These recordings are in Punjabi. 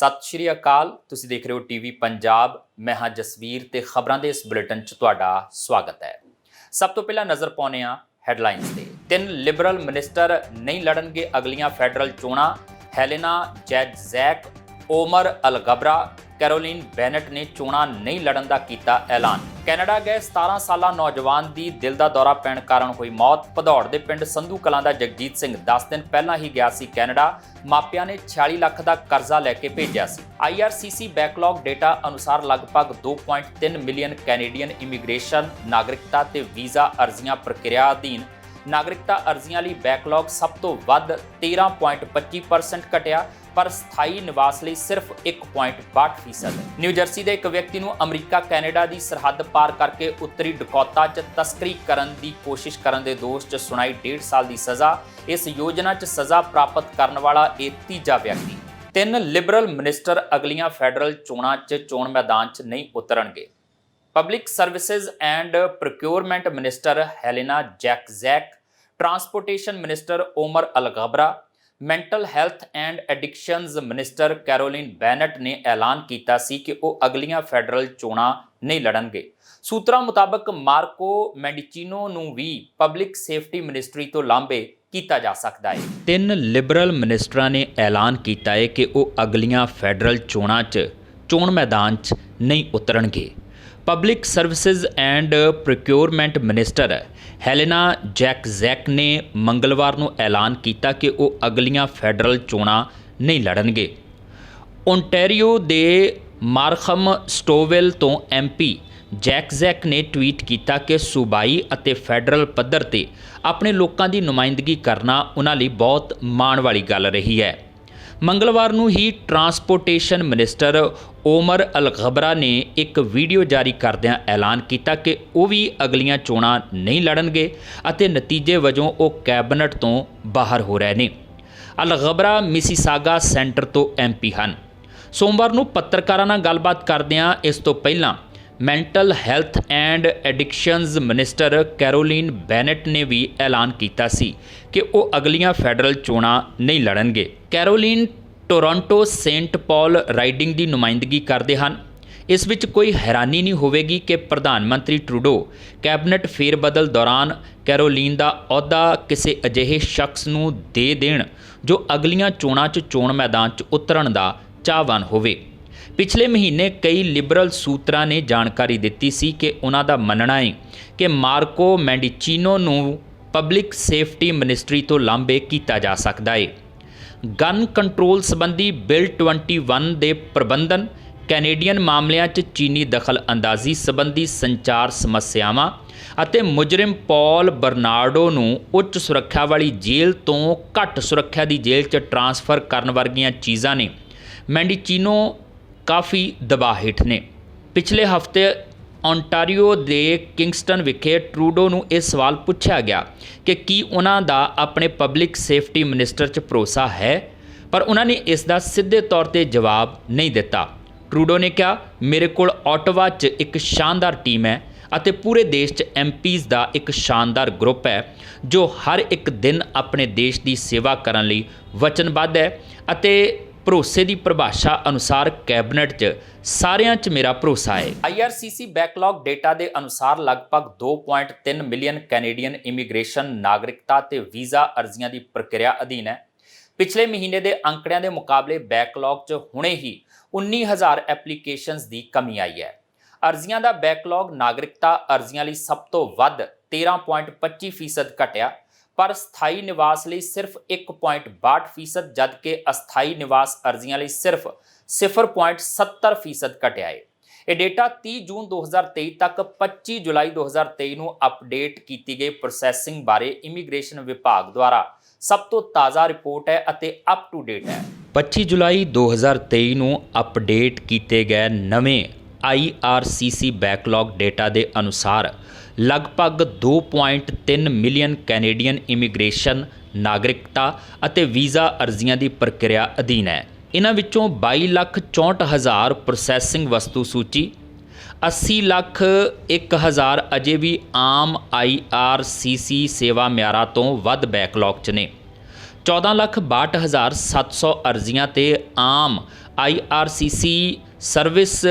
ਸਤਿ ਸ਼੍ਰੀ ਅਕਾਲ। ਤੁਸੀਂ ਦੇਖ ਰਹੇ ਹੋ ਟੀਵੀ ਪੰਜਾਬ। ਮੈਂ ਹਾਂ ਜਸਵੀਰ ਤੇ ਖਬਰਾਂ ਦੇ ਇਸ ਬੁਲੇਟਿਨ 'ਚ ਤੁਹਾਡਾ ਸਵਾਗਤ ਹੈ। ਸਭ ਤੋਂ ਪਹਿਲਾਂ ਨਜ਼ਰ ਪਾਉਂਦੇ ਹਾਂ ਹੈਡਲਾਈਨਸ ਤੇ। 3 ਲਿਬਰਲ ਮਿਨਿਸਟਰ ਨਹੀਂ ਲੜਨਗੇ ਅਗਲੀਆਂ ਫੈਡਰਲ ਚੋਣਾਂ। ਹੈਲੇਨਾ ਜੈਕਜ਼ੈਕ, ਓਮਰ ਅਲਗਬਰਾ, ਕੈਰੋਲਿਨ ਬੈਨਟ ਨੇ ਚੋਣਾਂ ਨਹੀਂ ਲੜਨ ਦਾ ਕੀਤਾ ਐਲਾਨ। ਕੈਨੇਡਾ ਗਏ 17 ਸਾਲਾ ਨੌਜਵਾਨ ਦੀ ਦਿਲ ਦਾ ਦੌਰਾ ਪੈਣ ਕਾਰਨ ਹੋਈ ਮੌਤ। ਭਦੌੜ ਦੇ ਪਿੰਡ ਸੰਧੂ ਕਲਾਂ ਦਾ ਜਗਜੀਤ ਸਿੰਘ 10 ਦਿਨ ਪਹਿਲਾਂ ਹੀ ਗਿਆ ਸੀ ਕੈਨੇਡਾ। ਮਾਪਿਆਂ ਨੇ 46 ਲੱਖ ਦਾ ਕਰਜ਼ਾ ਲੈ ਕੇ ਭੇਜਿਆ ਸੀ। IRCC ਬੈਕਲੌਗ ਡੇਟਾ ਅਨੁਸਾਰ ਲਗਭਗ 2.3 ਮਿਲੀਅਨ ਕੈਨੇਡੀਅਨ ਇਮੀਗ੍ਰੇਸ਼ਨ, ਨਾਗਰਿਕਤਾ ਤੇ ਵੀਜ਼ਾ ਅਰਜ਼ੀਆਂ ਪ੍ਰਕਿਰਿਆ ਅਧੀਨ। ਨਾਗਰਿਕਤਾ ਅਰਜ਼ੀਆਂ ਲਈ ਬੈਕਲੌਗ ਸਭ ਤੋਂ ਵੱਧ 13.25% ਘਟਿਆ, ਪਰ ਸਥਾਈ ਨਿਵਾਸ ਲਈ ਸਿਰਫ 1.62%। ਨਿਊ ਜਰਸੀ ਦੇ ਇੱਕ ਵਿਅਕਤੀ ਨੂੰ ਅਮਰੀਕਾ ਕੈਨੇਡਾ ਦੀ ਸਰਹੱਦ ਪਾਰ ਕਰਕੇ ਉੱਤਰੀ ਡਕੋਤਾ 'ਚ ਤਸਕਰੀ ਕਰਨ ਦੀ ਕੋਸ਼ਿਸ਼ ਕਰਨ ਦੇ ਦੋਸ਼ 'ਚ ਸੁਣਾਈ 1.5 ਸਾਲ ਦੀ ਸਜ਼ਾ। ਇਸ ਯੋਜਨਾ 'ਚ ਸਜ਼ਾ ਪ੍ਰਾਪਤ ਕਰਨ ਵਾਲਾ ਇਹ ਤੀਜਾ ਵਿਅਕਤੀ। 3 ਲਿਬਰਲ ਮਿਨਿਸਟਰ ਅਗਲੀਆਂ ਫੈਡਰਲ ਚੋਣਾਂ 'ਚ ਚੋਣ ਮੈਦਾਨ 'ਚ ਨਹੀਂ ਉਤਰਨਗੇ। Public services and procurement minister Helena Jaczek, transportation minister Omar Alghabra, mental health and addictions minister Caroline Bennett ਨੇ ਐਲਾਨ ਕੀਤਾ ਸੀ ਕਿ ਉਹ ਅਗਲੀਆਂ ਫੈਡਰਲ ਚੋਣਾਂ ਨਹੀਂ ਲੜਨਗੇ। ਸੂਤਰਾਂ ਮੁਤਾਬਕ ਮਾਰਕੋ ਮੈਂਡੀਚੀਨੋ ਨੂੰ ਵੀ ਪਬਲਿਕ ਸੇਫਟੀ ਮਿਨਿਸਟਰੀ ਤੋਂ ਲਾਂਭੇ ਕੀਤਾ ਜਾ ਸਕਦਾ ਹੈ। 3 ਲਿਬਰਲ ਮਿਨਿਸਟਰਾਂ ਨੇ ਐਲਾਨ ਕੀਤਾ ਹੈ ਕਿ ਉਹ ਅਗਲੀਆਂ ਫੈਡਰਲ ਚੋਣਾਂ 'ਚ ਚੋਣ ਮੈਦਾਨ 'ਚ ਨਹੀਂ ਉਤਰਨਗੇ। Public services and procurement minister Helena Jaczek ਨੇ ਮੰਗਲਵਾਰ ਨੂੰ ਐਲਾਨ ਕੀਤਾ ਕਿ ਉਹ ਅਗਲੀਆਂ ਫੈਡਰਲ ਚੋਣਾਂ ਨਹੀਂ ਲੜਨਗੇ। ਓਨਟਾਰੀਓ ਦੇ ਮਾਰਖਮ ਸਟੋਵਿਲ ਤੋਂ MP ਜੈਕਜ਼ੈਕ ਨੇ ਟਵੀਟ ਕੀਤਾ ਕਿ ਸੂਬਾਈ ਅਤੇ ਫੈਡਰਲ ਪੱਧਰ ਤੇ ਆਪਣੇ ਲੋਕਾਂ ਦੀ ਨੁਮਾਇੰਦਗੀ ਕਰਨਾ ਉਹਨਾਂ ਲਈ ਬਹੁਤ ਮਾਣ ਵਾਲੀ ਗੱਲ ਰਹੀ ਹੈ। ਮੰਗਲਵਾਰ ਨੂੰ ਹੀ ਟਰਾਂਸਪੋਰਟੇਸ਼ਨ ਮਿਨਿਸਟਰ ਓਮਰ ਅਲਗਬਰਾ ਨੇ ਇੱਕ ਵੀਡੀਓ ਜਾਰੀ ਕਰਦਿਆਂ ਐਲਾਨ ਕੀਤਾ ਕਿ ਉਹ ਵੀ ਅਗਲੀਆਂ ਚੋਣਾਂ ਨਹੀਂ ਲੜਨਗੇ ਅਤੇ ਨਤੀਜੇ ਵਜੋਂ ਉਹ ਕੈਬਨਿਟ ਤੋਂ ਬਾਹਰ ਹੋ ਰਹੇ ਨੇ। ਅਲਗਬਰਾ ਮਿਸੀਸਾਗਾ ਸੈਂਟਰ ਤੋਂ MP ਹਨ। ਸੋਮਵਾਰ ਨੂੰ ਪੱਤਰਕਾਰਾਂ ਨਾਲ ਗੱਲਬਾਤ ਕਰਦਿਆਂ ਇਸ ਤੋਂ ਪਹਿਲਾਂ mental health and addictions minister Caroline Bennett ਨੇ ਵੀ ਐਲਾਨ ਕੀਤਾ ਸੀ ਕਿ ਉਹ ਅਗਲੀਆਂ ਫੈਡਰਲ ਚੋਣਾਂ ਨਹੀਂ ਲੜਨਗੇ। Carolyn Toronto Saint Paul riding ਦੀ ਨੁਮਾਇੰਦਗੀ ਕਰਦੇ ਹਨ। ਇਸ ਵਿੱਚ ਕੋਈ ਹੈਰਾਨੀ ਨਹੀਂ ਹੋਵੇਗੀ ਕਿ ਪ੍ਰਧਾਨ ਮੰਤਰੀ ਟਰੂਡੋ ਕੈਬਨਿਟ ਫੇਰਬਦਲ ਦੌਰਾਨ ਕੈਰੋਲਿਨ ਦਾ ਅਹੁਦਾ ਕਿਸੇ ਅਜਿਹੇ ਸ਼ਖਸ ਨੂੰ ਦੇ ਦੇਣ ਜੋ ਅਗਲੀਆਂ ਚੋਣਾਂ 'ਚ ਚੋਣ ਮੈਦਾਨ 'ਚ ਉਤਰਨ ਦਾ ਚਾਹਵਾਨ ਹੋਵੇ। ਪਿਛਲੇ ਮਹੀਨੇ ਕਈ ਲਿਬਰਲ ਸੂਤਰਾਂ ਨੇ ਜਾਣਕਾਰੀ ਦਿੱਤੀ ਸੀ ਕਿ ਉਹਨਾਂ ਦਾ ਮੰਨਣਾ ਹੈ ਕਿ ਮਾਰਕੋ ਮੈਂਡੀਚੀਨੋ ਨੂੰ ਪਬਲਿਕ ਸੇਫਟੀ ਮਿਨਿਸਟਰੀ ਤੋਂ ਲਾਂਭੇ ਕੀਤਾ ਜਾ ਸਕਦਾ ਹੈ। ਗਨ ਕੰਟਰੋਲ ਸੰਬੰਧੀ ਬਿੱਲ 21 ਦੇ ਪ੍ਰਬੰਧਨ, ਕੈਨੇਡੀਅਨ ਮਾਮਲਿਆਂ 'ਚ ਚੀਨੀ ਦਖਲ ਅੰਦਾਜ਼ੀ ਸੰਬੰਧੀ ਸੰਚਾਰ ਸਮੱਸਿਆਵਾਂ ਅਤੇ ਮੁਜਰਿਮ ਪੌਲ ਬਰਨਾਰਡੋ ਨੂੰ ਉੱਚ ਸੁਰੱਖਿਆ ਵਾਲੀ ਜੇਲ੍ਹ ਤੋਂ ਘੱਟ ਸੁਰੱਖਿਆ ਦੀ ਜੇਲ੍ਹ 'ਚ ਟਰਾਂਸਫਰ ਕਰਨ ਵਰਗੀਆਂ ਚੀਜ਼ਾਂ ਨੇ ਮੈਂਡੀਚੀਨੋ ਕਾਫੀ ਦਬਾਅ ਹੇਠ ਨੇ। ਪਿਛਲੇ ਹਫ਼ਤੇ ਓਨਟਾਰੀਓ ਦੇ ਕਿੰਗਸਟਨ ਵਿਖੇ ਟਰੂਡੋ ਨੂੰ ਇਹ ਸਵਾਲ ਪੁੱਛਿਆ ਗਿਆ ਕਿ ਕੀ ਉਹਨਾਂ ਦਾ ਆਪਣੇ ਪਬਲਿਕ ਸੇਫਟੀ ਮਿਨਿਸਟਰ 'ਚ ਭਰੋਸਾ ਹੈ, ਪਰ ਉਹਨਾਂ ਨੇ ਇਸ ਦਾ ਸਿੱਧੇ ਤੌਰ ਤੇ ਜਵਾਬ ਨਹੀਂ ਦਿੱਤਾ। ਟਰੂਡੋ ਨੇ ਕਿਹਾ, ਮੇਰੇ ਕੋਲ ਓਟਵਾ 'ਚ ਇੱਕ ਸ਼ਾਨਦਾਰ ਟੀਮ ਹੈ ਅਤੇ ਪੂਰੇ ਦੇਸ਼ 'ਚ MPs ਦਾ ਇੱਕ ਸ਼ਾਨਦਾਰ ਗਰੁੱਪ ਹੈ ਜੋ ਹਰ ਇੱਕ ਦਿਨ ਆਪਣੇ ਦੇਸ਼ ਦੀ ਸੇਵਾ ਕਰਨ ਲਈ ਵਚਨਬੱਧ ਹੈ ਅਤੇ ਭਰੋਸੇ ਦੀ ਪਰਿਭਾਸ਼ਾ ਅਨੁਸਾਰ ਕੈਬਨਿਟ 'ਚ ਸਾਰਿਆਂ 'ਚ ਮੇਰਾ ਭਰੋਸਾ ਹੈ। IRCC ਬੈਕਲੌਗ ਡੇਟਾ ਦੇ ਅਨੁਸਾਰ ਲਗਭਗ 2.3 ਮਿਲੀਅਨ ਕੈਨੇਡੀਅਨ ਇਮੀਗ੍ਰੇਸ਼ਨ, ਨਾਗਰਿਕਤਾ ਤੇ ਵੀਜ਼ਾ ਅਰਜ਼ੀਆਂ ਦੀ ਪ੍ਰਕਿਰਿਆ ਅਧੀਨ ਹੈ। ਪਿਛਲੇ ਮਹੀਨੇ ਦੇ ਅੰਕੜਿਆਂ ਦੇ ਮੁਕਾਬਲੇ ਬੈਕਲੌਗ 'ਚ ਹੁਣੇ ਹੀ 19,000 ਐਪਲੀਕੇਸ਼ਨਸ ਦੀ ਕਮੀ ਆਈ ਹੈ। ਅਰਜ਼ੀਆਂ ਦਾ ਬੈਕਲੌਗ ਨਾਗਰਿਕਤਾ ਅਰਜ਼ੀਆਂ ਲਈ ਸਭ ਤੋਂ ਵੱਧ 13.25% ਘਟਿਆ, ਪਰ ਸਥਾਈ ਨਿਵਾਸ ਲਈ ਸਿਰਫ 1.62%, ਜਦਕਿ ਅਸਥਾਈ ਨਿਵਾਸ ਅਰਜ਼ੀਆਂ ਲਈ ਸਿਰਫ 0.70% ਘਟਿਆ ਹੈ। ਇਹ ਡੇਟਾ 30 ਜੂਨ 2023 ਤੱਕ 25 ਜੁਲਾਈ 2023 ਨੂੰ ਅਪਡੇਟ ਕੀਤੀ ਗਈ ਪ੍ਰੋਸੈਸਿੰਗ ਬਾਰੇ ਇਮੀਗ੍ਰੇਸ਼ਨ ਵਿਭਾਗ ਦੁਆਰਾ ਸਭ ਤੋਂ ਤਾਜ਼ਾ ਰਿਪੋਰਟ ਹੈ ਅਤੇ ਅਪ ਟੂ ਡੇਟ ਹੈ। 25 ਜੁਲਾਈ 2023 ਨੂੰ ਅਪਡੇਟ ਕੀਤੇ ਗਏ ਨਵੇਂ IRCC ਬੈਕਲੌਗ ਡੇਟਾ ਦੇ ਅਨੁਸਾਰ ਲਗਭਗ 2.3 ਮਿਲੀਅਨ ਕੈਨੇਡੀਅਨ ਇਮੀਗ੍ਰੇਸ਼ਨ, ਨਾਗਰਿਕਤਾ ਅਤੇ ਵੀਜ਼ਾ ਅਰਜ਼ੀਆਂ ਦੀ ਪ੍ਰਕਿਰਿਆ ਅਧੀਨ ਹੈ। ਇਹਨਾਂ ਵਿੱਚੋਂ 22,64,000 ਪ੍ਰੋਸੈਸਿੰਗ ਵਸਤੂ ਸੂਚੀ, 80,01,000 ਅਜੇ ਵੀ ਆਮ IRCC ਸੇਵਾ ਮਿਆਰਾਂ ਤੋਂ ਵੱਧ ਬੈਕਲੌਗ 'ਚ ਨੇ। 14,62,700 ਅਰਜ਼ੀਆਂ ਤੇ ਆਮ IRCC ਸਰਵਿਸ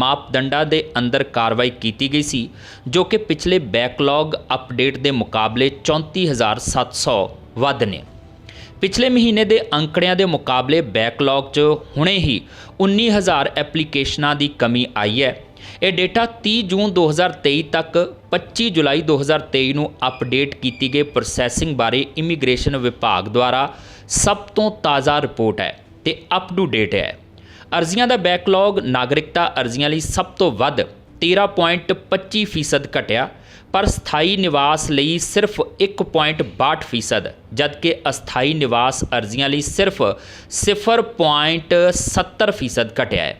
ਮਾਪਦੰਡਾਂ ਦੇ ਅੰਦਰ ਕਾਰਵਾਈ ਕੀਤੀ ਗਈ ਸੀ, ਜੋ ਕਿ ਪਿਛਲੇ ਬੈਕਲੌਗ ਅਪਡੇਟ ਦੇ ਮੁਕਾਬਲੇ 34,700 ਵੱਧ ਨੇ। ਪਿਛਲੇ ਮਹੀਨੇ ਦੇ ਅੰਕੜਿਆਂ ਦੇ ਮੁਕਾਬਲੇ ਬੈਕਲੌਗ 'ਚ ਹੁਣੇ ਹੀ 19,000 ਐਪਲੀਕੇਸ਼ਨਾਂ ਦੀ ਕਮੀ ਆਈ ਹੈ। ਇਹ ਡੇਟਾ 30 ਜੂਨ 2023 ਤੱਕ 25 ਜੁਲਾਈ 2023 ਨੂੰ ਅਪਡੇਟ ਕੀਤੀ ਗਈ ਪ੍ਰੋਸੈਸਿੰਗ ਬਾਰੇ ਇਮੀਗ੍ਰੇਸ਼ਨ ਵਿਭਾਗ ਦੁਆਰਾ ਸਭ ਤੋਂ ਤਾਜ਼ਾ ਰਿਪੋਰਟ ਹੈ ਤੇ ਅਪ ਟੂ ਡੇਟ ਹੈ। ਅਰਜ਼ੀਆਂ ਦਾ ਬੈਕਲੌਗ ਨਾਗਰਿਕਤਾ ਅਰਜ਼ੀਆਂ ਲਈ ਸਭ ਤੋਂ ਵੱਧ 13.25% ਘਟਿਆ, ਪਰ ਸਥਾਈ ਨਿਵਾਸ ਲਈ ਸਿਰਫ 1.62%, ਜਦਕਿ ਅਸਥਾਈ ਨਿਵਾਸ ਅਰਜ਼ੀਆਂ ਲਈ ਸਿਰਫ 0.70% ਘਟਿਆ ਹੈ।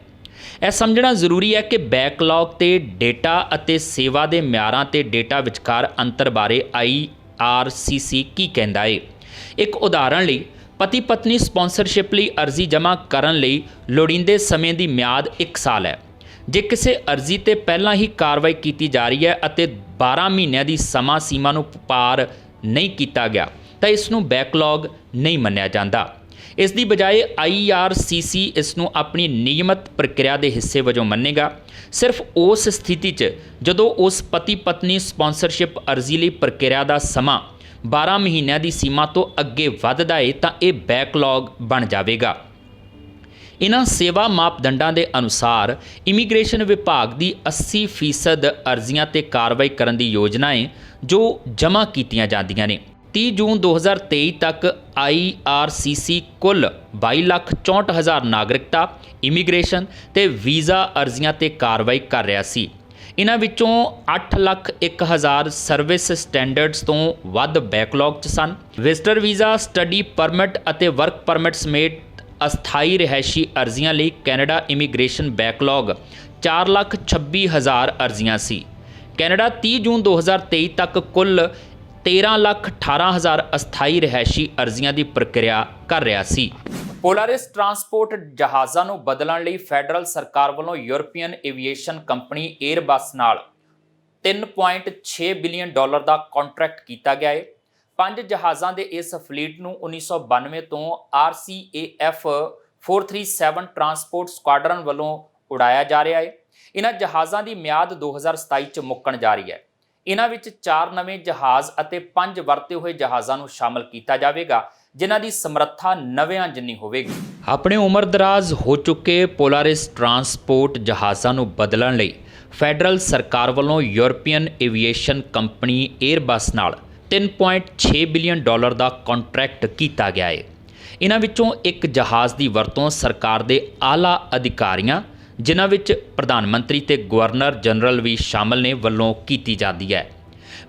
ਇਹ ਸਮਝਣਾ ਜ਼ਰੂਰੀ ਹੈ ਕਿ ਬੈਕਲੌਗ ਤੇ ਡੇਟਾ ਅਤੇ ਸੇਵਾ ਦੇ ਮਿਆਰਾਂ ਤੇ ਡੇਟਾ ਵਿਚਕਾਰ ਅੰਤਰ ਬਾਰੇ IRCC ਕੀ ਕਹਿੰਦਾ ਹੈ। ਇੱਕ ਉਦਾਹਰਣ ਲਈ, ਪਤੀ ਪਤਨੀ ਸਪਾਂਸਰਸ਼ਿਪ ਲਈ ਅਰਜ਼ੀ ਜਮ੍ਹਾਂ ਕਰਨ ਲਈ ਲੋੜੀਂਦੇ ਸਮੇਂ ਦੀ ਮਿਆਦ 1 ਸਾਲ ਹੈ। ਜੇ ਕਿਸੇ ਅਰਜ਼ੀ ਤੇ ਪਹਿਲਾਂ ਹੀ ਕਾਰਵਾਈ ਕੀਤੀ ਜਾ ਰਹੀ ਹੈ ਅਤੇ 12 ਮਹੀਨਿਆਂ ਦੀ ਸਮਾਂ ਸੀਮਾ ਨੂੰ ਪਾਰ ਨਹੀਂ ਕੀਤਾ ਗਿਆ ਤਾਂ ਇਸ ਨੂੰ ਬੈਕਲੌਗ ਨਹੀਂ ਮੰਨਿਆ ਜਾਂਦਾ। ਇਸ ਦੀ ਬਜਾਏ IRCC ਇਸ ਨੂੰ ਆਪਣੀ ਨਿਯਮਤ ਪ੍ਰਕਿਰਿਆ ਦੇ ਹਿੱਸੇ ਵਜੋਂ ਮੰਨੇਗਾ। ਸਿਰਫ ਉਸ ਸਥਿਤੀ 'ਚ ਜਦੋਂ ਉਸ ਪਤੀ ਪਤਨੀ ਸਪਾਂਸਰਸ਼ਿਪ ਅਰਜ਼ੀ ਲਈ ਪ੍ਰਕਿਰਿਆ ਦਾ ਸਮਾਂ 12 ਮਹੀਨਿਆਂ ਦੀ ਸੀਮਾ ਤੋਂ ਅੱਗੇ ਵੱਧਦਾ ਹੈ ਤਾਂ ਇਹ ਬੈਕਲੌਗ ਬਣ ਜਾਵੇਗਾ। ਇਨ੍ਹਾਂ ਸੇਵਾ ਮਾਪਦੰਡਾਂ ਦੇ ਅਨੁਸਾਰ ਇਮੀਗ੍ਰੇਸ਼ਨ ਵਿਭਾਗ ਦੀ 80% ਅਰਜ਼ੀਆਂ ਤੇ ਕਾਰਵਾਈ ਕਰਨ ਦੀ ਯੋਜਨਾ ਹੈ ਜੋ ਜਮ੍ਹਾਂ ਕੀਤੀਆਂ ਜਾਂਦੀਆਂ ਨੇ। 30 ਜੂਨ 2023 ਤੱਕ IRCC ਕੁੱਲ 22,64,000 ਨਾਗਰਿਕਤਾ, ਇਮੀਗ੍ਰੇਸ਼ਨ ਤੇ ਵੀਜ਼ਾ ਅਰਜ਼ੀਆਂ ਤੇ ਕਾਰਵਾਈ ਕਰ ਰਿਹਾ ਸੀ। ਇਨ੍ਹਾਂ ਵਿੱਚੋਂ 8,01,000 ਸਰਵਿਸ ਸਟੈਂਡਰਡਸ ਤੋਂ ਵੱਧ ਬੈਕਲੌਗ 'ਚ ਸਨ। ਵਿਜ਼ਟਰ ਵੀਜ਼ਾ, ਸਟੱਡੀ ਪਰਮਿਟ ਅਤੇ ਵਰਕ ਪਰਮਿਟ ਸਮੇਤ ਅਸਥਾਈ ਰਿਹਾਇਸ਼ੀ ਅਰਜ਼ੀਆਂ ਲਈ ਕੈਨੇਡਾ ਇਮੀਗ੍ਰੇਸ਼ਨ ਬੈਕਲੌਗ 4,26,000 ਅਰਜ਼ੀਆਂ ਸੀ। ਕੈਨੇਡਾ 30 ਜੂਨ 2023 ਤੱਕ ਕੁੱਲ 13,18,000 ਅਸਥਾਈ ਰਿਹਾਇਸ਼ੀ ਅਰਜ਼ੀਆਂ ਦੀ ਪ੍ਰਕਿਰਿਆ ਕਰ ਰਿਹਾ ਸੀ। ਪੋਲਾਰਿਸ ਟਰਾਂਸਪੋਰਟ ਜਹਾਜ਼ਾਂ ਨੂੰ ਬਦਲਣ ਲਈ ਫੈਡਰਲ ਸਰਕਾਰ ਵੱਲੋਂ ਯੂਰਪੀਅਨ ਏਵੀਏਸ਼ਨ ਕੰਪਨੀ 에ਅਰਬਸ ਨਾਲ $3.6 ਬਿਲੀਅਨ ਦਾ ਕੰਟਰੈਕਟ ਕੀਤਾ ਗਿਆ ਹੈ। 5 ਜਹਾਜ਼ਾਂ ਦੇ ਇਸ ਫਲੀਟ ਨੂੰ 1992 ਤੋਂ RCAF 437 ਟਰਾਂਸਪੋਰਟ ਸਕੁਆਡਰਨ ਵੱਲੋਂ ਉਡਾਇਆ ਜਾ ਰਿਹਾ ਹੈ। ਇਹਨਾਂ ਜਹਾਜ਼ਾਂ ਦੀ ਮਿਆਦ 2027 'ਚ ਮੁੱਕਣ ਜਾ ਰਹੀ ਹੈ। ਇਹਨਾਂ ਵਿੱਚ 4 ਨਵੇਂ ਜਹਾਜ਼ ਅਤੇ 5 ਵਰਤੇ ਹੋਏ ਜਹਾਜ਼ਾਂ ਨੂੰ ਸ਼ਾਮਲ ਕੀਤਾ ਜਾਵੇਗਾ, ਜਿਨ੍ਹਾਂ ਦੀ ਸਮਰੱਥਾ ਨਵਿਆਂ ਜਿੰਨੀ ਹੋਵੇਗੀ। ਆਪਣੇ ਉਮਰ ਦਰਾਜ਼ ਹੋ ਚੁੱਕੇ ਪੋਲਾਰਿਸ ਟਰਾਂਸਪੋਰਟ ਜਹਾਜ਼ਾਂ ਨੂੰ ਬਦਲਣ ਲਈ ਫੈਡਰਲ ਸਰਕਾਰ ਵੱਲੋਂ ਯੂਰਪੀਅਨ ਏਵੀਏਸ਼ਨ ਕੰਪਨੀ 에ਅਰਬਸ ਨਾਲ $3.6 ਬਿਲੀਅਨ ਦਾ ਕੰਟਰੈਕਟ ਕੀਤਾ ਗਿਆ ਹੈ। ਇਹਨਾਂ ਵਿੱਚੋਂ ਇੱਕ ਜਹਾਜ਼ ਦੀ ਵਰਤੋਂ ਸਰਕਾਰ ਦੇ ਆਲਾ ਅਧਿਕਾਰੀਆਂ, ਜਿਨ੍ਹਾਂ ਵਿੱਚ ਪ੍ਰਧਾਨ ਮੰਤਰੀ ਤੇ ਗਵਰਨਰ ਜਨਰਲ ਵੀ ਸ਼ਾਮਲ ਨੇ, ਵੱਲੋਂ ਕੀਤੀ ਜਾਂਦੀ ਹੈ।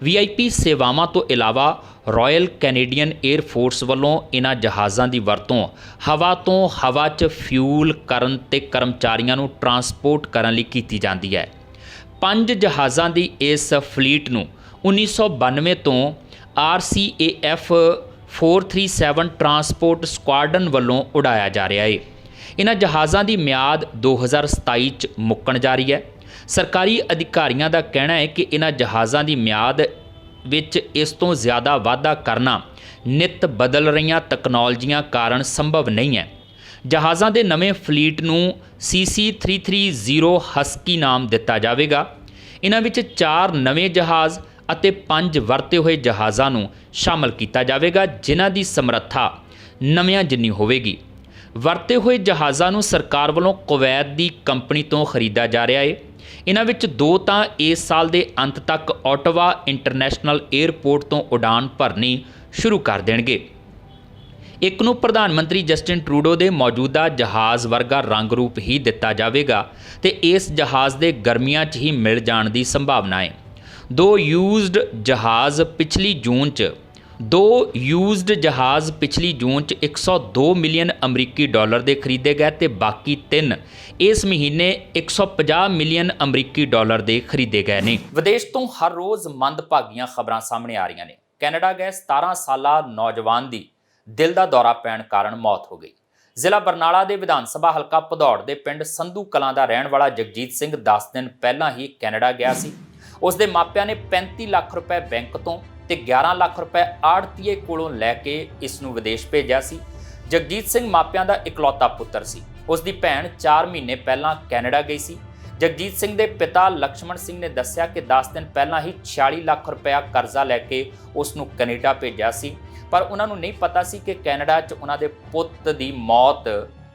VIP ਸੇਵਾਵਾਂ ਤੋਂ ਇਲਾਵਾ ਰਾਇਲ ਕੈਨੇਡੀਅਨ 에ਅਰ ਫੋਰਸ ਵੱਲੋਂ ਇਹਨਾਂ ਜਹਾਜ਼ਾਂ ਦੀ ਵਰਤੋਂ ਹਵਾ ਤੋਂ ਹਵਾ 'ਚ ਫਿਊਲ ਕਰਨ ਤੇ ਕਰਮਚਾਰੀਆਂ ਨੂੰ ਟਰਾਂਸਪੋਰਟ ਕਰਨ ਲਈ ਕੀਤੀ ਜਾਂਦੀ ਹੈ। 5 ਜਹਾਜ਼ਾਂ ਦੀ ਇਸ ਫਲੀਟ ਨੂੰ 1992 ਤੋਂ RCAF 437 ਟਰਾਂਸਪੋਰਟ ਸਕੁਆਡਰਨ ਵੱਲੋਂ ਉਡਾਇਆ ਜਾ ਰਿਹਾ ਹੈ। ਇਹਨਾਂ ਜਹਾਜ਼ਾਂ ਦੀ ਮਿਆਦ 2027 'ਚ ਮੁੱਕਣ ਜਾ ਰਹੀ ਹੈ। ਸਰਕਾਰੀ ਅਧਿਕਾਰੀਆਂ ਦਾ ਕਹਿਣਾ ਹੈ ਕਿ ਇਹਨਾਂ ਜਹਾਜ਼ਾਂ ਦੀ ਮਿਆਦ ਵਿੱਚ ਇਸ ਤੋਂ ਜ਼ਿਆਦਾ ਵਾਧਾ ਕਰਨਾ ਨਿੱਤ ਬਦਲ ਰਹੀਆਂ ਤਕਨਾਲੋਜੀਆਂ ਕਾਰਨ ਸੰਭਵ ਨਹੀਂ ਹੈ। ਜਹਾਜ਼ਾਂ ਦੇ ਨਵੇਂ ਫਲੀਟ ਨੂੰ CC330 ਹਸਕੀ ਨਾਮ ਦਿੱਤਾ ਜਾਵੇਗਾ। ਇਹਨਾਂ ਵਿੱਚ 4 ਨਵੇਂ ਜਹਾਜ਼ ਅਤੇ 5 ਵਰਤੇ ਹੋਏ ਜਹਾਜ਼ਾਂ ਨੂੰ ਸ਼ਾਮਲ ਕੀਤਾ ਜਾਵੇਗਾ, ਜਿਨ੍ਹਾਂ ਦੀ ਸਮਰੱਥਾ ਨਵਿਆਂ ਜਿੰਨੀ ਹੋਵੇਗੀ। ਵਰਤੇ ਹੋਏ ਜਹਾਜ਼ਾਂ ਨੂੰ ਸਰਕਾਰ ਵੱਲੋਂ ਕੁਵੈਤ ਦੀ ਕੰਪਨੀ ਤੋਂ ਖਰੀਦਾ ਜਾ ਰਿਹਾ ਹੈ। ਇਹਨਾਂ ਵਿੱਚ 2 ਤਾਂ ਇਸ ਸਾਲ ਦੇ ਅੰਤ ਤੱਕ ਓਟਾਵਾ ਇੰਟਰਨੈਸ਼ਨਲ 에ਅਰਪੋਰਟ ਤੋਂ ਉਡਾਨ ਭਰਨੀ ਸ਼ੁਰੂ ਕਰ ਦੇਣਗੇ। ਇੱਕ ਨੂੰ ਪ੍ਰਧਾਨ ਮੰਤਰੀ ਜਸਟਿਨ ਟਰੂਡੋ ਦੇ ਮੌਜੂਦਾ ਜਹਾਜ਼ ਵਰਗਾ ਰੰਗ ਰੂਪ ਹੀ ਦਿੱਤਾ ਜਾਵੇਗਾ ਤੇ ਇਸ ਜਹਾਜ਼ ਦੇ ਗਰਮੀਆਂ 'ਚ ਹੀ ਮਿਲ ਜਾਣ ਦੀ ਸੰਭਾਵਨਾ ਹੈ। 2 ਯੂਜ਼ਡ ਜਹਾਜ਼ ਪਿਛਲੀ ਜੂਨ 'ਚ 102 ਮਿਲੀਅਨ ਅਮਰੀਕੀ ਡਾਲਰ ਦੇ ਖਰੀਦੇ ਗਏ ਤੇ ਬਾਕੀ 3 ਇਸ ਮਹੀਨੇ 150 ਮਿਲੀਅਨ ਅਮਰੀਕੀ ਡਾਲਰ ਦੇ ਖਰੀਦੇ ਗਏ ਨੇ। ਵਿਦੇਸ਼ ਤੋਂ ਹਰ ਰੋਜ਼ ਮੰਦਭਾਗੀਆਂ ਖਬਰਾਂ ਸਾਹਮਣੇ ਆ ਰਹੀਆਂ ਨੇ। ਕੈਨੇਡਾ ਗਏ 17 ਸਾਲਾ ਨੌਜਵਾਨ ਦੀ ਦਿਲ ਦਾ ਦੌਰਾ ਪੈਣ ਕਾਰਨ ਮੌਤ ਹੋ ਗਈ। ਜ਼ਿਲ੍ਹਾ ਬਰਨਾਲਾ ਦੇ ਵਿਧਾਨ ਸਭਾ ਹਲਕਾ ਭਦੌੜ ਦੇ ਪਿੰਡ ਸੰਧੂ ਕਲਾਂ ਦਾ ਰਹਿਣ ਵਾਲਾ ਜਗਜੀਤ ਸਿੰਘ 10 ਦਿਨ ਪਹਿਲਾਂ ਹੀ ਕੈਨੇਡਾ ਗਿਆ ਸੀ। ਉਸ ਦੇ ਮਾਪਿਆਂ ਨੇ 35 ਲੱਖ ਰੁਪਏ ਬੈਂਕ ਤੋਂ ਤੇ 11 ਲੱਖ ਰੁਪਏ ਆੜਤੀਏ ਕੋਲੋਂ ਲੈ ਕੇ ਇਸ ਨੂੰ ਵਿਦੇਸ਼ ਭੇਜਿਆ ਸੀ। ਜਗਜੀਤ ਸਿੰਘ ਮਾਪਿਆਂ ਦਾ ਇਕਲੌਤਾ ਪੁੱਤਰ ਸੀ। ਉਸ ਦੀ ਭੈਣ 4 ਮਹੀਨੇ ਪਹਿਲਾਂ ਕੈਨੇਡਾ ਗਈ ਸੀ। ਜਗਜੀਤ ਸਿੰਘ ਦੇ ਪਿਤਾ ਲਕਸ਼ਮਣ ਸਿੰਘ ਨੇ ਦੱਸਿਆ ਕਿ 10 ਦਿਨ ਪਹਿਲਾਂ ਹੀ 46 ਲੱਖ ਰੁਪਇਆ ਕਰਜ਼ਾ ਲੈ ਕੇ ਉਸ ਨੂੰ ਕੈਨੇਡਾ ਭੇਜਿਆ ਸੀ, ਪਰ ਉਹਨਾਂ ਨੂੰ ਨਹੀਂ ਪਤਾ ਸੀ ਕਿ ਕੈਨੇਡਾ 'ਚ ਉਹਨਾਂ ਦੇ ਪੁੱਤ ਦੀ ਮੌਤ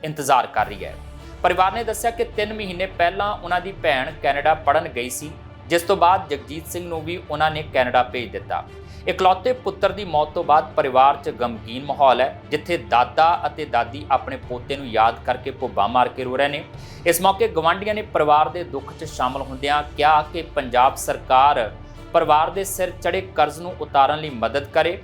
ਇੰਤਜ਼ਾਰ ਕਰ ਰਹੀ ਹੈ। ਪਰਿਵਾਰ ਨੇ ਦੱਸਿਆ ਕਿ 3 ਮਹੀਨੇ ਪਹਿਲਾਂ ਉਹਨਾਂ ਦੀ ਭੈਣ ਕੈਨੇਡਾ ਪੜ੍ਹਨ ਗਈ ਸੀ, ਜਿਸ ਤੋਂ ਬਾਅਦ ਜਗਜੀਤ ਸਿੰਘ ਨੂੰ ਵੀ ਉਹਨਾਂ ਨੇ ਕੈਨੇਡਾ ਭੇਜ ਦਿੱਤਾ। ਇਕਲੌਤੇ ਪੁੱਤਰ ਦੀ ਮੌਤ ਤੋਂ ਬਾਅਦ ਪਰਿਵਾਰ 'ਚ ਗਮਗੀਨ ਮਾਹੌਲ ਹੈ, ਜਿੱਥੇ ਦਾਦਾ ਅਤੇ ਦਾਦੀ ਆਪਣੇ ਪੋਤੇ ਨੂੰ ਯਾਦ ਕਰਕੇ ਭੁੱਬਾਂ ਮਾਰ ਕੇ ਰੋ ਰਹੇ ਨੇ। ਇਸ ਮੌਕੇ ਗਵਾਂਢੀਆਂ ਨੇ ਪਰਿਵਾਰ ਦੇ ਦੁੱਖ 'ਚ ਸ਼ਾਮਲ ਹੁੰਦਿਆਂ ਕਿਹਾ ਕਿ ਪੰਜਾਬ ਸਰਕਾਰ ਪਰਿਵਾਰ ਦੇ ਸਿਰ ਚੜ੍ਹੇ ਕਰਜ਼ ਨੂੰ ਉਤਾਰਨ ਲਈ ਮਦਦ ਕਰੇ,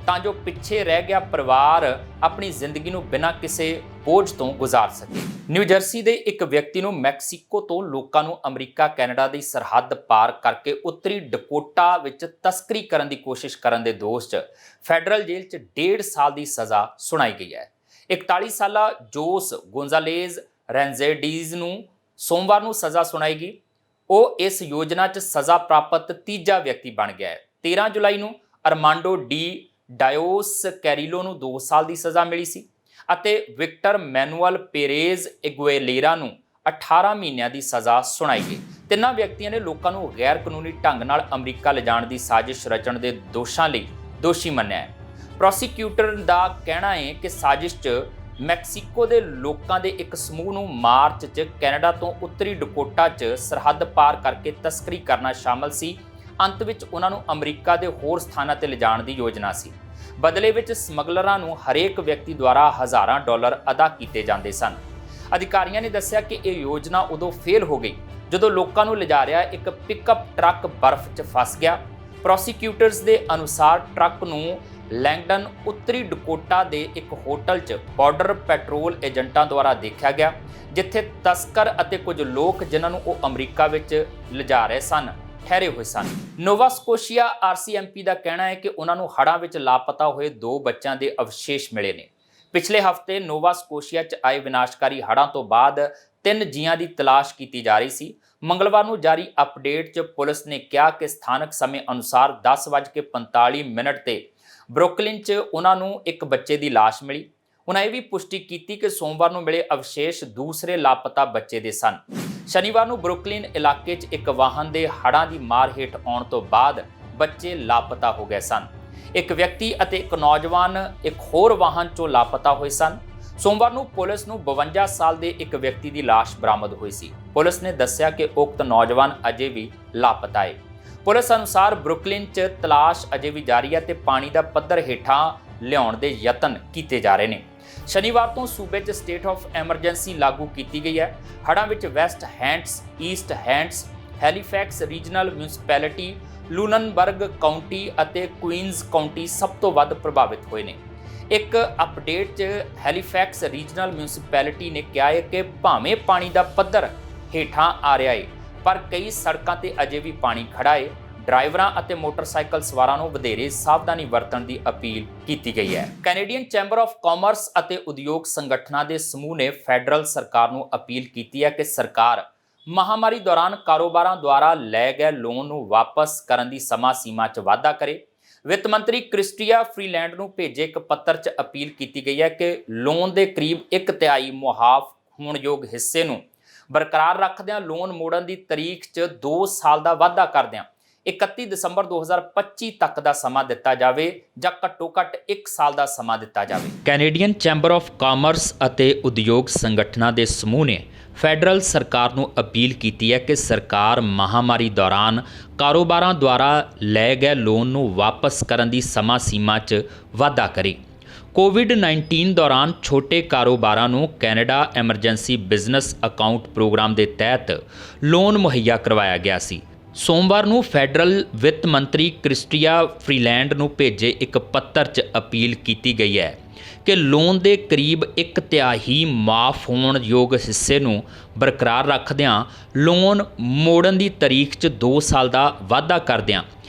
ਤਾਂ ਜੋ ਪਿੱਛੇ ਰਹਿ ਗਿਆ ਪਰਿਵਾਰ ਆਪਣੀ ਜ਼ਿੰਦਗੀ ਨੂੰ ਬਿਨਾਂ ਕਿਸੇ ਬੋਝ ਤੋਂ ਗੁਜ਼ਾਰ ਸਕੇ। ਨਿਊ ਜਰਸੀ ਦੇ ਇੱਕ ਵਿਅਕਤੀ ਨੂੰ ਮੈਕਸੀਕੋ ਤੋਂ ਲੋਕਾਂ ਨੂੰ ਅਮਰੀਕਾ ਕੈਨੇਡਾ ਦੀ ਸਰਹੱਦ ਪਾਰ ਕਰਕੇ ਉੱਤਰੀ ਡਕੋਟਾ ਵਿੱਚ ਤਸਕਰੀ ਕਰਨ ਦੀ ਕੋਸ਼ਿਸ਼ ਕਰਨ ਦੇ ਦੋਸ਼ 'ਚ ਫੈਡਰਲ ਜੇਲ੍ਹ 'ਚ 1.5 ਸਾਲ ਦੀ ਸਜ਼ਾ ਸੁਣਾਈ ਗਈ ਹੈ। 41 ਸਾਲਾ ਜੋਸ ਗੋਂਜ਼ਾਲੇਜ਼ ਰੈਂਜ਼ੇਡੀਜ਼ ਨੂੰ ਸੋਮਵਾਰ ਨੂੰ ਸਜ਼ਾ ਸੁਣਾਈ ਗਈ। ਉਹ ਇਸ ਯੋਜਨਾ 'ਚ ਸਜ਼ਾ ਪ੍ਰਾਪਤ ਤੀਜਾ ਵਿਅਕਤੀ ਬਣ ਗਿਆ ਹੈ। 13 ਜੁਲਾਈ ਨੂੰ ਅਰਮਾਂਡੋ ਡੀ ਡਾਇਓਸ ਕੈਰੀਲੋ ਨੂੰ 2 ਸਾਲ ਦੀ ਸਜ਼ਾ ਮਿਲੀ ਸੀ ਅਤੇ ਵਿਕਟਰ ਮੈਨੂਅਲ ਪੇਰੇਜ਼ ਇਗੁਏਲੇਰਾ ਨੂੰ 18 ਮਹੀਨਿਆਂ ਦੀ ਸਜ਼ਾ ਸੁਣਾਈ ਗਈ। ਤਿੰਨਾਂ ਵਿਅਕਤੀਆਂ ਨੇ ਲੋਕਾਂ ਨੂੰ ਗੈਰ ਕਾਨੂੰਨੀ ਢੰਗ ਨਾਲ ਅਮਰੀਕਾ ਲਿਜਾਣ ਦੀ ਸਾਜ਼ਿਸ਼ ਰਚਣ ਦੇ ਦੋਸ਼ਾਂ ਲਈ ਦੋਸ਼ੀ ਮੰਨਿਆ ਹੈ। ਪ੍ਰੋਸੀਕਿਊਟਰ ਦਾ ਕਹਿਣਾ ਹੈ ਕਿ ਸਾਜ਼ਿਸ਼ 'ਚ ਮੈਕਸੀਕੋ ਦੇ ਲੋਕਾਂ ਦੇ ਇੱਕ ਸਮੂਹ ਨੂੰ ਮਾਰਚ 'ਚ ਕੈਨੇਡਾ ਤੋਂ ਉੱਤਰੀ ਡਕੋਟਾ 'ਚ ਸਰਹੱਦ ਪਾਰ ਕਰਕੇ ਤਸਕਰੀ ਕਰਨਾ ਸ਼ਾਮਲ ਸੀ। ਅੰਤ ਵਿੱਚ ਉਹਨਾਂ ਨੂੰ ਅਮਰੀਕਾ ਦੇ ਹੋਰ ਸਥਾਨਾਂ ਤੇ ਲਿਜਾਣ ਦੀ ਯੋਜਨਾ ਸੀ। ਬਦਲੇ ਵਿੱਚ ਸਮਗਲਰਾਂ ਨੂੰ ਹਰੇਕ ਵਿਅਕਤੀ ਦੁਆਰਾ ਹਜ਼ਾਰਾਂ ਡਾਲਰ ਅਦਾ ਕੀਤੇ ਜਾਂਦੇ ਸਨ। ਅਧਿਕਾਰੀਆਂ ਨੇ ਦੱਸਿਆ ਕਿ ਇਹ ਯੋਜਨਾ ਉਦੋਂ ਫੇਲ ਹੋ ਗਈ ਜਦੋਂ ਲੋਕਾਂ ਨੂੰ ਲਿਜਾ ਰਿਹਾ ਇੱਕ ਪਿਕਅਪ ਟਰੱਕ ਬਰਫ਼ 'ਚ ਫਸ ਗਿਆ। ਪ੍ਰੋਸੀਕਿਊਟਰਸ ਦੇ ਅਨੁਸਾਰ ਟਰੱਕ ਨੂੰ ਲੈਂਗਡਨ ਉੱਤਰੀ ਡਕੋਟਾ ਦੇ ਇੱਕ ਹੋਟਲ 'ਚ ਬਾਰਡਰ ਪੈਟਰੋਲ ਏਜੰਟਾਂ ਦੁਆਰਾ ਦੇਖਿਆ ਗਿਆ, ਜਿੱਥੇ ਤਸਕਰ ਅਤੇ ਕੁਝ ਲੋਕ ਜਿਨ੍ਹਾਂ ਨੂੰ ਉਹ ਅਮਰੀਕਾ ਵਿੱਚ ਲਿਜਾ ਰਹੇ ਸਨ ਠਹਿਰੇ ਹੋਏ ਸਨ। ਨੋਵਾ ਸਕੋਸ਼ੀਆ RCMP ਦਾ ਕਹਿਣਾ ਹੈ ਕਿ ਉਹਨਾਂ ਨੂੰ ਹੜ੍ਹਾਂ ਵਿੱਚ ਲਾਪਤਾ ਹੋਏ 2 ਬੱਚਿਆਂ ਦੇ ਅਵਸ਼ੇਸ਼ ਮਿਲੇ ਨੇ। ਪਿਛਲੇ ਹਫ਼ਤੇ ਨੋਵਾ ਸਕੋਸ਼ੀਆ 'ਚ ਆਏ ਵਿਨਾਸ਼ਕਾਰੀ ਹੜ੍ਹਾਂ ਤੋਂ ਬਾਅਦ 3 ਜੀਆਂ ਦੀ ਤਲਾਸ਼ ਕੀਤੀ ਜਾ ਰਹੀ ਸੀ। ਮੰਗਲਵਾਰ ਨੂੰ ਜਾਰੀ ਅਪਡੇਟ 'ਚ ਪੁਲਿਸ ਨੇ ਕਿਹਾ ਕਿ ਸਥਾਨਕ ਸਮੇਂ ਅਨੁਸਾਰ 10:45 ਤੇ ਬਰੁਕਲਿਨ 'ਚ ਉਹਨਾਂ ਨੂੰ ਇੱਕ ਬੱਚੇ ਦੀ ਲਾਸ਼ ਮਿਲੀ। ਉਹਨਾਂ ਇਹ ਵੀ ਪੁਸ਼ਟੀ ਕੀਤੀ ਕਿ ਸੋਮਵਾਰ ਨੂੰ ਮਿਲੇ ਅਵਸ਼ੇਸ਼ ਦੂਸਰੇ ਲਾਪਤਾ ਬੱਚੇ ਦੇ ਸਨ। ਸ਼ਨੀਵਾਰ ਨੂੰ ਬਰੁਕਲਿਨ ਇਲਾਕੇ 'ਚ ਇੱਕ ਵਾਹਨ ਦੇ ਹੜ੍ਹਾਂ ਦੀ ਮਾਰ ਹੇਠ ਆਉਣ ਤੋਂ ਬਾਅਦ ਬੱਚੇ ਲਾਪਤਾ ਹੋ ਗਏ ਸਨ। ਇੱਕ ਵਿਅਕਤੀ ਅਤੇ ਇੱਕ ਨੌਜਵਾਨ ਇੱਕ ਹੋਰ ਵਾਹਨ 'ਚੋਂ ਲਾਪਤਾ ਹੋਏ ਸਨ। ਸੋਮਵਾਰ ਨੂੰ ਪੁਲਿਸ ਨੂੰ 52 ਸਾਲ ਦੇ ਇੱਕ ਵਿਅਕਤੀ ਦੀ ਲਾਸ਼ ਬਰਾਮਦ ਹੋਈ ਸੀ। ਪੁਲਿਸ ਨੇ ਦੱਸਿਆ ਕਿ ਉਕਤ ਨੌਜਵਾਨ ਅਜੇ ਵੀ ਲਾਪਤਾ ਹੈ। ਪੁਲਿਸ ਅਨੁਸਾਰ ਬਰੁਕਲਿਨ 'ਚ ਤਲਾਸ਼ ਅਜੇ ਵੀ ਜਾਰੀ ਹੈ ਤੇ ਪਾਣੀ ਦਾ ਪੱਧਰ ਹੇਠਾਂ ਲਿਆਉਣ ਦੇ ਯਤਨ ਕੀਤੇ ਜਾ ਰਹੇ ਨੇ। ਸ਼ਨੀਵਾਰ ਤੋਂ ਸੂਬੇ 'ਚ ਸਟੇਟ ਆਫ ਐਮਰਜੈਂਸੀ ਲਾਗੂ ਕੀਤੀ ਗਈ ਹੈ। ਹੜ੍ਹਾਂ ਵਿੱਚ West Hants, East Hants, Halifax regional municipality, Lunenburg county ਅਤੇ ਕੁਈਨਜ਼ ਕਾਉਂਟੀ ਸਭ ਤੋਂ ਵੱਧ ਪ੍ਰਭਾਵਿਤ ਹੋਏ ਨੇ। ਇੱਕ ਅਪਡੇਟ 'ਚ ਹੈਲੀਫੈਕਸ ਰੀਜਨਲ ਮਿਊਨਿਸਪੈਲਿਟੀ ਨੇ ਕਿਹਾ ਹੈ ਕਿ ਭਾਵੇਂ ਪਾਣੀ ਦਾ ਪੱਧਰ ਹੇਠਾਂ ਆ ਰਿਹਾ ਹੈ, ਪਰ ਕਈ ਸੜਕਾਂ ਤੇ ਅਜੇ ਵੀ ਪਾਣੀ ਖੜਾ ਹੈ। ਡਰਾਈਵਰਾਂ ਅਤੇ ਮੋਟਰਸਾਈਕਲ ਸਵਾਰਾਂ ਨੂੰ ਵਧੇਰੇ ਸਾਵਧਾਨੀ ਵਰਤਣ ਦੀ ਅਪੀਲ ਕੀਤੀ ਗਈ ਹੈ। ਕੈਨੇਡੀਅਨ ਚੈਂਬਰ ਆਫ ਕਾਮਰਸ ਅਤੇ ਉਦਯੋਗ ਸੰਗਠਨਾਂ ਦੇ ਸਮੂਹ ਨੇ ਫੈਡਰਲ ਸਰਕਾਰ ਨੂੰ ਅਪੀਲ ਕੀਤੀ ਹੈ ਕਿ ਸਰਕਾਰ ਮਹਾਮਾਰੀ ਦੌਰਾਨ ਕਾਰੋਬਾਰਾਂ ਦੁਆਰਾ ਲਏ ਗਏ ਲੋਨ ਨੂੰ ਵਾਪਸ ਕਰਨ ਦੀ ਸਮਾਂ ਸੀਮਾ 'ਚ ਵਾਧਾ ਕਰੇ। ਵਿੱਤ ਮੰਤਰੀ ਕ੍ਰਿਸਟੀਆ ਫਰੀਲੈਂਡ ਨੂੰ ਭੇਜੇ ਇੱਕ ਪੱਤਰ 'ਚ ਅਪੀਲ ਕੀਤੀ ਗਈ ਹੈ ਕਿ ਲੋਨ ਦੇ ਕਰੀਬ 1/3 ਮੁਆਫ ਹੋਣਯੋਗ ਹਿੱਸੇ ਨੂੰ ਬਰਕਰਾਰ ਰੱਖਦਿਆਂ ਲੋਨ ਮੋੜਨ ਦੀ ਤਰੀਕ 'ਚ 2 ਸਾਲ ਦਾ ਵਾਧਾ ਕਰਦਿਆਂ 31 ਦਸੰਬਰ 2025 ਤੱਕ ਦਾ ਸਮਾਂ ਦਿੱਤਾ ਜਾਵੇ ਜਾਂ ਘੱਟੋ-ਘੱਟ 1 ਸਾਲ ਦਾ ਸਮਾਂ ਦਿੱਤਾ ਜਾਵੇ। ਕੈਨੇਡੀਅਨ ਚੈਂਬਰ ਆਫ ਕਾਮਰਸ ਅਤੇ ਉਦਯੋਗ ਸੰਗਠਨਾਂ ਦੇ ਸਮੂਹ ਨੇ ਫੈਡਰਲ ਸਰਕਾਰ ਨੂੰ ਅਪੀਲ ਕੀਤੀ ਹੈ ਕਿ ਸਰਕਾਰ ਮਹਾਮਾਰੀ ਦੌਰਾਨ ਕਾਰੋਬਾਰਾਂ ਦੁਆਰਾ ਲਏ ਗਏ ਲੋਨ ਨੂੰ ਵਾਪਸ ਕਰਨ ਦੀ ਸਮਾਂ ਸੀਮਾ 'ਚ ਵਾਧਾ ਕਰੇ। ਕੋਵਿਡ-19 ਦੌਰਾਨ ਛੋਟੇ ਕਾਰੋਬਾਰਾਂ ਨੂੰ Canada emergency business account program ਦੇ ਤਹਿਤ ਲੋਨ ਮੁਹੱਈਆ ਕਰਵਾਇਆ ਗਿਆ ਸੀ। ਸੋਮਵਾਰ ਨੂੰ ਫੈਡਰਲ ਵਿੱਤ ਮੰਤਰੀ ਕ੍ਰਿਸਟੀਆ ਫਰੀਲੈਂਡ ਨੂੰ ਭੇਜੇ ਇੱਕ ਪੱਤਰ 'ਚ ਅਪੀਲ ਕੀਤੀ ਗਈ ਹੈ ਕਿ ਲੋਨ ਦੇ ਕਰੀਬ 1/3 ਮਾਫ ਹੋਣ ਯੋਗ ਹਿੱਸੇ ਨੂੰ ਬਰਕਰਾਰ ਰੱਖਦਿਆਂ ਲੋਨ ਮੋੜਨ ਦੀ ਤਾਰੀਖ 'ਚ 2 ਸਾਲ ਦਾ ਵਾਧਾ ਕਰਦਿਆਂ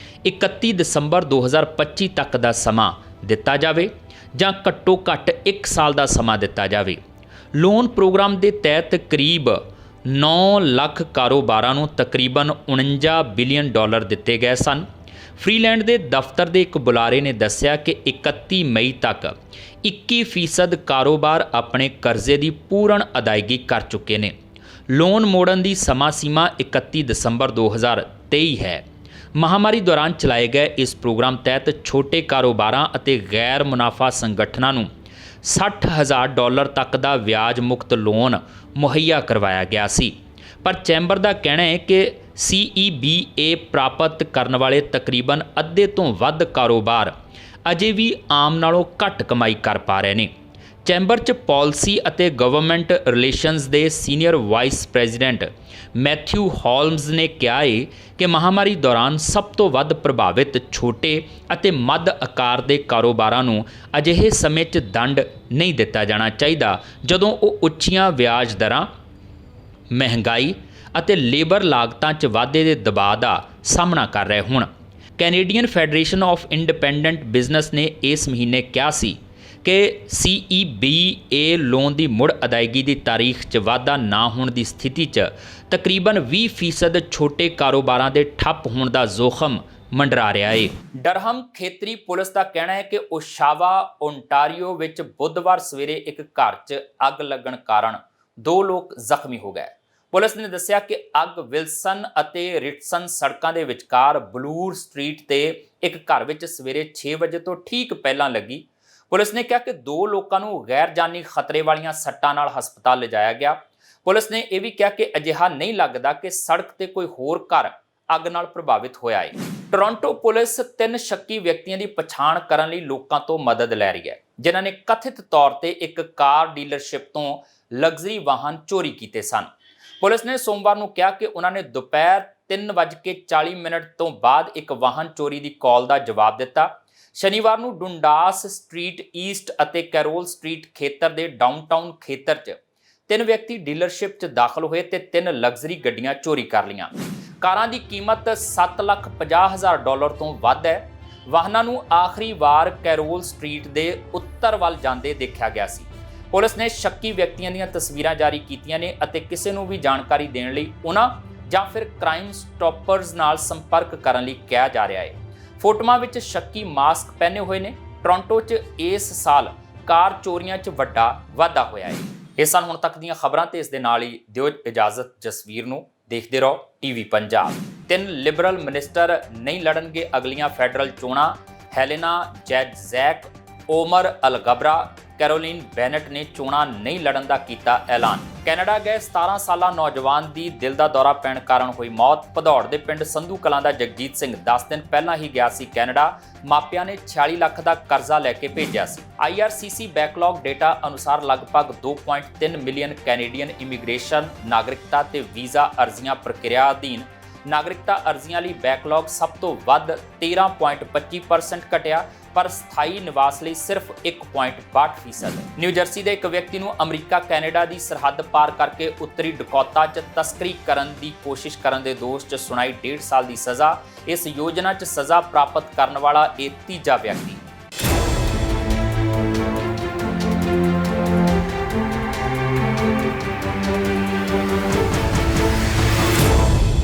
31 ਦਸੰਬਰ 2025 ਤੱਕ ਦਾ ਸਮਾਂ ਦਿੱਤਾ ਜਾਵੇ ਜਾਂ ਘੱਟੋ-ਘੱਟ 1 ਸਾਲ ਦਾ ਸਮਾਂ ਦਿੱਤਾ ਜਾਵੇ। ਲੋਨ ਪ੍ਰੋਗਰਾਮ ਦੇ ਤਹਿਤ ਕਰੀਬ 9 ਲੱਖ ਕਾਰੋਬਾਰਾਂ ਨੂੰ ਤਕਰੀਬਨ $49 ਬਿਲੀਅਨ ਦਿੱਤੇ ਗਏ ਸਨ। ਫ੍ਰੀਲੈਂਡ ਦੇ ਦਫ਼ਤਰ ਦੇ ਇੱਕ ਬੁਲਾਰੇ ਨੇ ਦੱਸਿਆ ਕਿ 31 ਮਈ ਤੱਕ 21% ਕਾਰੋਬਾਰ ਆਪਣੇ ਕਰਜ਼ੇ ਦੀ ਪੂਰਨ ਅਦਾਇਗੀ ਕਰ ਚੁੱਕੇ ਨੇ। ਲੋਨ ਮੋੜਨ ਦੀ ਸਮਾਂ ਸੀਮਾ 31 ਦਸੰਬਰ 2023 ਹੈ। ਮਹਾਮਾਰੀ ਦੌਰਾਨ ਚਲਾਏ ਗਏ ਇਸ ਪ੍ਰੋਗਰਾਮ ਤਹਿਤ ਛੋਟੇ ਕਾਰੋਬਾਰਾਂ ਅਤੇ ਗੈਰ ਮੁਨਾਫਾ ਸੰਗਠਨਾਂ ਨੂੰ $60,000 ਤੱਕ ਦਾ ਵਿਆਜ ਮੁਕਤ ਲੋਨ ਮੁਹੱਈਆ ਕਰਵਾਇਆ ਗਿਆ ਸੀ। ਪਰ ਚੈਂਬਰ ਦਾ ਕਹਿਣਾ ਹੈ ਕਿ CEBA ਪ੍ਰਾਪਤ ਕਰਨ ਵਾਲੇ ਤਕਰੀਬਨ ਅੱਧੇ ਤੋਂ ਵੱਧ ਕਾਰੋਬਾਰ ਅਜੇ ਵੀ ਆਮ ਨਾਲੋਂ ਘੱਟ ਕਮਾਈ ਕਰ ਪਾ ਰਹੇ ਨੇ। ਚੈਂਬਰ 'ਚ ਪਾਲਿਸੀ ਅਤੇ ਗਵਰਨਮੈਂਟ ਰਿਲੇਸ਼ਨਸ ਦੇ ਸੀਨੀਅਰ ਵਾਈਸ ਪ੍ਰੈਜ਼ੀਡੈਂਟ ਮੈਥਿਊ ਹੌਲਮਜ਼ ਨੇ ਕਿਹਾ ਹੈ ਕਿ ਮਹਾਮਾਰੀ ਦੌਰਾਨ ਸਭ ਤੋਂ ਵੱਧ ਪ੍ਰਭਾਵਿਤ ਛੋਟੇ ਅਤੇ ਮੱਧ ਆਕਾਰ ਦੇ ਕਾਰੋਬਾਰਾਂ ਨੂੰ ਅਜਿਹੇ ਸਮੇਂ 'ਚ ਦੰਡ ਨਹੀਂ ਦਿੱਤਾ ਜਾਣਾ ਚਾਹੀਦਾ ਜਦੋਂ ਉਹ ਉੱਚੀਆਂ ਵਿਆਜ ਦਰਾਂ, ਮਹਿੰਗਾਈ ਅਤੇ ਲੇਬਰ ਲਾਗਤਾਂ 'ਚ ਵਾਧੇ ਦੇ ਦਬਾਅ ਦਾ ਸਾਹਮਣਾ ਕਰ ਰਹੇ ਹੋਣ। Canadian federation of independent business ਨੇ ਇਸ ਮਹੀਨੇ ਕਿਹਾ ਸੀ ਕਿ CEBA ਲੋਨ ਦੀ ਮੁੜ ਅਦਾਇਗੀ ਦੀ ਤਾਰੀਖ 'ਚ ਵਾਧਾ ਨਾ ਹੋਣ ਦੀ ਸਥਿਤੀ 'ਚ ਤਕਰੀਬਨ 20% ਛੋਟੇ ਕਾਰੋਬਾਰਾਂ ਦੇ ਠੱਪ ਹੋਣ ਦਾ ਜ਼ੋਖਮ ਮੰਡਰਾ ਰਿਹਾ ਹੈ। ਡਰਹਮ ਖੇਤਰੀ ਪੁਲਿਸ ਦਾ ਕਹਿਣਾ ਹੈ ਕਿ ਓਸ਼ਾਵਾ, ਓਨਟਾਰੀਓ ਵਿੱਚ ਬੁੱਧਵਾਰ ਸਵੇਰੇ ਇੱਕ ਘਰ 'ਚ ਅੱਗ ਲੱਗਣ ਕਾਰਨ 2 ਲੋਕ ਜ਼ਖਮੀ ਹੋ ਗਏ। ਪੁਲਿਸ ਨੇ ਦੱਸਿਆ ਕਿ ਅੱਗ ਵਿਲਸਨ ਅਤੇ ਰਿਟਸਨ ਸੜਕਾਂ ਦੇ ਵਿਚਕਾਰ ਬਲੂਰ ਸਟਰੀਟ ਤੇ ਇੱਕ ਘਰ ਵਿੱਚ ਸਵੇਰੇ 6 ਵਜੇ ਤੋਂ ਠੀਕ ਪਹਿਲਾਂ ਲੱਗੀ। ਪੁਲਿਸ ਨੇ ਕਿਹਾ ਕਿ 2 ਲੋਕਾਂ ਨੂੰ ਗੈਰ ਜਾਨੀ ਖਤਰੇ ਵਾਲੀਆਂ ਸੱਟਾਂ ਨਾਲ ਹਸਪਤਾਲ ਲਿਜਾਇਆ ਗਿਆ। ਪੁਲਿਸ ਨੇ ਇਹ ਵੀ ਕਿਹਾ ਕਿ ਅਜਿਹਾ ਨਹੀਂ ਲੱਗਦਾ ਕਿ ਸੜਕ ਤੇ ਕੋਈ ਹੋਰ ਘਰ ਅੱਗ ਨਾਲ ਪ੍ਰਭਾਵਿਤ ਹੋਇਆ ਹੈ। ਟੋਰਾਂਟੋ ਪੁਲਿਸ 3 ਸ਼ੱਕੀ ਵਿਅਕਤੀਆਂ ਦੀ ਪਛਾਣ ਕਰਨ ਲਈ ਲੋਕਾਂ ਤੋਂ ਮਦਦ ਲੈ ਰਹੀ ਹੈ, ਜਿਨ੍ਹਾਂ ਨੇ ਕਥਿਤ ਤੌਰ ਤੇ ਇੱਕ ਕਾਰ ਡੀਲਰਸ਼ਿਪ ਤੋਂ ਲਗਜ਼ਰੀ ਵਾਹਨ ਚੋਰੀ ਕੀਤੇ ਸਨ। ਪੁਲਿਸ ਨੇ ਸੋਮਵਾਰ ਨੂੰ ਕਿਹਾ ਕਿ ਉਹਨਾਂ ਨੇ ਦੁਪਹਿਰ 3:40 ਤੋਂ ਬਾਅਦ ਇੱਕ ਵਾਹਨ ਚੋਰੀ ਦੀ ਕਾਲ ਦਾ ਜਵਾਬ ਦਿੱਤਾ। ਸ਼ਨੀਵਾਰ ਨੂੰ ਡੁੰਡਾਸ ਸਟਰੀਟ ਈਸਟ ਅਤੇ ਕੈਰੋਲ ਸਟਰੀਟ ਖੇਤਰ ਦੇ ਡਾਊਨਟਾਊਨ ਖੇਤਰ 'ਚ 3 ਵਿਅਕਤੀ ਡੀਲਰਸ਼ਿਪ 'ਚ ਦਾਖਲ ਹੋਏ ਤੇ 3 ਲਗਜ਼ਰੀ ਗੱਡੀਆਂ ਚੋਰੀ ਕਰ ਲਈਆਂ। ਕਾਰਾਂ ਦੀ ਕੀਮਤ $7,50,000 ਤੋਂ ਵੱਧ ਹੈ। ਵਾਹਨਾਂ ਨੂੰ ਆਖਰੀ ਵਾਰ ਕੈਰੋਲ ਸਟਰੀਟ ਦੇ ਉੱਤਰ ਵੱਲ ਜਾਂਦੇ ਦੇਖਿਆ ਗਿਆ ਸੀ। ਪੁਲਿਸ ਨੇ ਸ਼ੱਕੀ ਵਿਅਕਤੀਆਂ ਦੀਆਂ ਤਸਵੀਰਾਂ ਜਾਰੀ ਕੀਤੀਆਂ ਨੇ ਅਤੇ ਕਿਸੇ ਨੂੰ ਵੀ ਜਾਣਕਾਰੀ ਦੇਣ ਲਈ ਉਹਨਾਂ ਜਾਂ ਫਿਰ ਕ੍ਰਾਈਮ ਸਟਾਪਰਜ਼ ਨਾਲ ਸੰਪਰਕ ਕਰਨ ਲਈ ਕਿਹਾ ਜਾ ਰਿਹਾ ਹੈ। ਫੋਟੋਆਂ ਵਿੱਚ ਸ਼ੱਕੀ ਮਾਸਕ ਪਹਿਨੇ ਹੋਏ ਨੇ। ਟੋਰਾਂਟੋ 'ਚ ਇਸ ਸਾਲ ਕਾਰ ਚੋਰੀਆਂ 'ਚ ਵੱਡਾ ਵਾਧਾ ਹੋਇਆ ਹੈ। ਇਹ ਸਨ ਹੁਣ ਤੱਕ ਦੀਆਂ ਖਬਰਾਂ ਤੇ ਇਸ ਦੇ ਨਾਲ ਹੀ ਦਿਓ ਇਜਾਜ਼ਤ ਜਸਵੀਰ ਨੂੰ। ਦੇਖਦੇ ਰਹੋ ਟੀਵੀ ਪੰਜਾਬ। 3 ਲਿਬਰਲ ਮਿਨਿਸਟਰ ਨਹੀਂ ਲੜਨਗੇ ਅਗਲੀਆਂ ਫੈਡਰਲ ਚੋਣਾਂ। ਹੈਲੇਨਾ ਜੈਜ਼ੈਕ, ਓਮਰ ਅਲਗਬਰਾ, ਕੈਰੋਲਿਨ ਬੈਨਟ ਨੇ ਚੋਣਾਂ ਨਹੀਂ ਲੜਨ ਦਾ ਕੀਤਾ ਐਲਾਨ। ਕੈਨੇਡਾ ਗਏ 17 ਸਾਲਾ ਨੌਜਵਾਨ ਦੀ ਦਿਲ ਦਾ ਦੌਰਾ ਪੈਣ ਕਾਰਨ ਹੋਈ ਮੌਤ। ਭਦੌੜ ਦੇ ਪਿੰਡ ਸੰਧੂ ਕਲਾਂ ਦਾ ਜਗਜੀਤ ਸਿੰਘ 10 ਦਿਨ ਪਹਿਲਾਂ ਹੀ ਗਿਆ ਸੀ ਕੈਨੇਡਾ। ਮਾਪਿਆਂ ਨੇ 46 ਲੱਖ ਦਾ ਕਰਜ਼ਾ ਲੈ ਕੇ ਭੇਜਿਆ ਸੀ। IRCC ਬੈਕਲੌਗ ਡੇਟਾ ਅਨੁਸਾਰ ਲਗਭਗ 2.3 ਮਿਲੀਅਨ ਕੈਨੇਡੀਅਨ ਇਮੀਗ੍ਰੇਸ਼ਨ, ਨਾਗਰਿਕਤਾ ਤੇ ਵੀਜ਼ਾ ਅਰਜ਼ੀਆਂ ਪ੍ਰਕਿਰਿਆ ਅਧੀਨ। ਨਾਗਰਿਕਤਾ ਅਰਜ਼ੀਆਂ ਲਈ ਬੈਕਲੌਗ ਸਭ ਤੋਂ ਵੱਧ 13.25% ਘਟਿਆ, ਪਰ ਸਥਾਈ ਨਿਵਾਸ ਲਈ ਸਿਰਫ 1.62%। ਨਿਊ ਜਰਸੀ ਦੇ ਇੱਕ ਵਿਅਕਤੀ ਨੂੰ ਅਮਰੀਕਾ ਕੈਨੇਡਾ ਦੀ ਸਰਹੱਦ ਪਾਰ ਕਰਕੇ ਉੱਤਰੀ ਡਕੋਤਾ 'ਚ ਤਸਕਰੀ ਕਰਨ ਦੀ ਕੋਸ਼ਿਸ਼ ਕਰਨ ਦੇ ਦੋਸ਼ 'ਚ ਸੁਣਾਈ 1.5 ਸਾਲ ਦੀ ਸਜ਼ਾ। ਇਸ ਯੋਜਨਾ 'ਚ ਸਜ਼ਾ ਪ੍ਰਾਪਤ ਕਰਨ ਵਾਲਾ ਇਹ ਤੀਜਾ ਵਿਅਕਤੀ